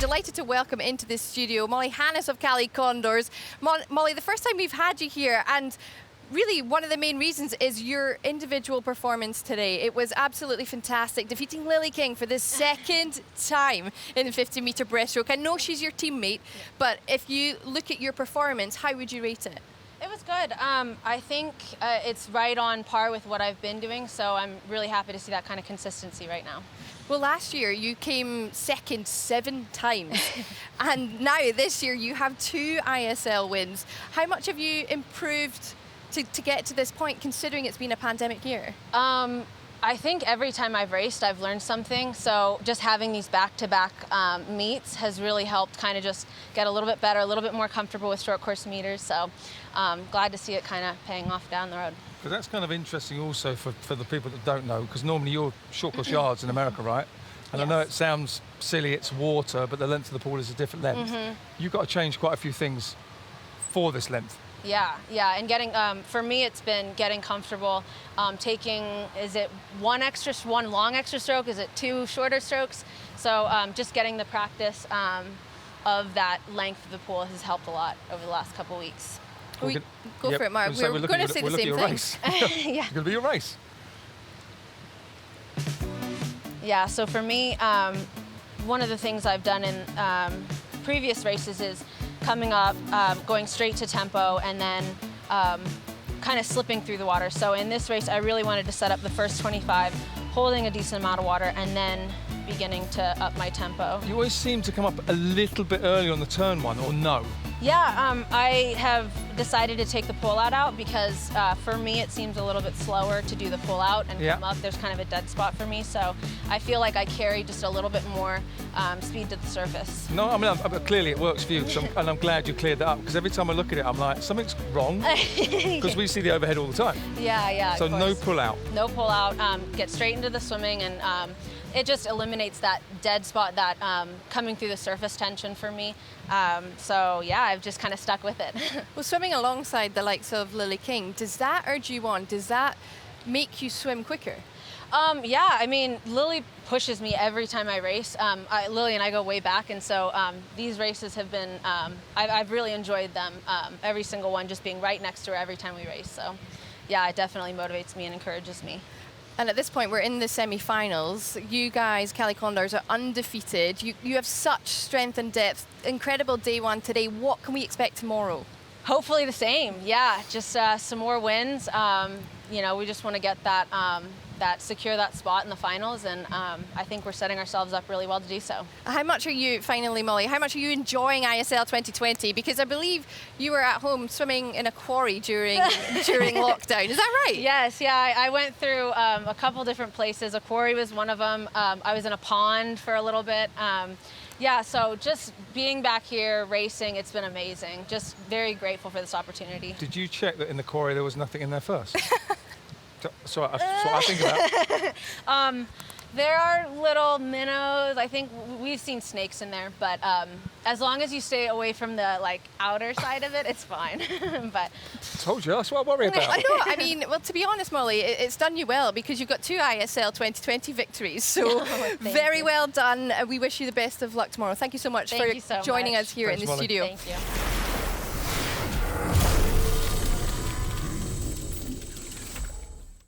delighted to welcome into this studio Molly Hannis of Cali Condors. Molly, the first time we've had you here, and really one of the main reasons is your individual performance today. It was absolutely fantastic, defeating Lily King for the second time in the 50-metre breaststroke. I know she's your teammate, but if you look at your performance, how would you rate it? It was good. I think it's right on par with what I've been doing, so I'm really happy to see that kind of consistency right now. Well, last year you came second 7 times, and now this year you have 2 ISL wins. How much have you improved to get to this point, considering it's been a pandemic year? I think every time I've raced, I've learned something. So just having these back-to-back meets has really helped kind of just get a little bit better, a little bit more comfortable with short course meters. So glad to see it kind of paying off down the road. But that's kind of interesting also for the people that don't know, because normally you're short course yards in America, right? And Yes. I know it sounds silly, it's water, but the length of the pool is a different length. You've got to change quite a few things for this length. Yeah, and getting, for me, it's been getting comfortable taking, is it one long extra stroke? Is it 2 shorter strokes? So just getting the practice of that length of the pool has helped a lot over the last couple weeks. Go for it, Mark. We're going to say the same thing. Yeah. It's going to be your race. Yeah, so for me, one of the things I've done in previous races is coming up, going straight to tempo, and then kind of slipping through the water. So in this race, I really wanted to set up the first 25, holding a decent amount of water, and then beginning to up my tempo. You always seem to come up a little bit early on the turn one, or no? Yeah, I have decided to take the pull-out out because for me it seems a little bit slower to do the pull-out and come up. There's kind of a dead spot for me, so I feel like I carry just a little bit more speed to the surface. No, I mean, clearly it works for you, and I'm glad you cleared that up, because every time I look at it, I'm like, something's wrong, because we see the overhead all the time. Yeah. So no pull-out. No pull-out, get straight into the swimming, and it just eliminates that dead spot, that coming through the surface tension for me. So yeah, I've just kind of stuck with it. Well, swimming alongside the likes of Lily King, does that urge you on? Does that make you swim quicker? Yeah, I mean, Lily pushes me every time I race. Lily and I go way back, and so these races have been, I've really enjoyed them. Every single one, just being right next to her every time we race. So yeah, it definitely motivates me and encourages me. And at this point, we're in the semi-finals. You guys, Cali Condors, are undefeated. You have such strength and depth. Incredible day one today. What can we expect tomorrow? Hopefully the same. Yeah, just some more wins. You know, we just want to get that, secure that spot in the finals, and I think we're setting ourselves up really well to do so. How much are you, finally, Molly, how much are you enjoying ISL 2020? Because I believe you were at home swimming in a quarry during lockdown. Is that right? Yes, yeah. I went through a couple different places. A quarry was one of them. I was in a pond for a little bit. Yeah, so just being back here racing, it's been amazing. Just very grateful for this opportunity. Did you check that in the quarry there was nothing in there first? That's what I think about. There are little minnows. I think we've seen snakes in there, but as long as you stay away from the outer side of it, it's fine. But Told you, that's what I worry about. I know. I mean, well, to be honest, Molly, it's done you well, because you've got 2 ISL 2020 victories. So very well done. We wish you the best of luck tomorrow. Thank you so much for joining us here in the studio. Thank you.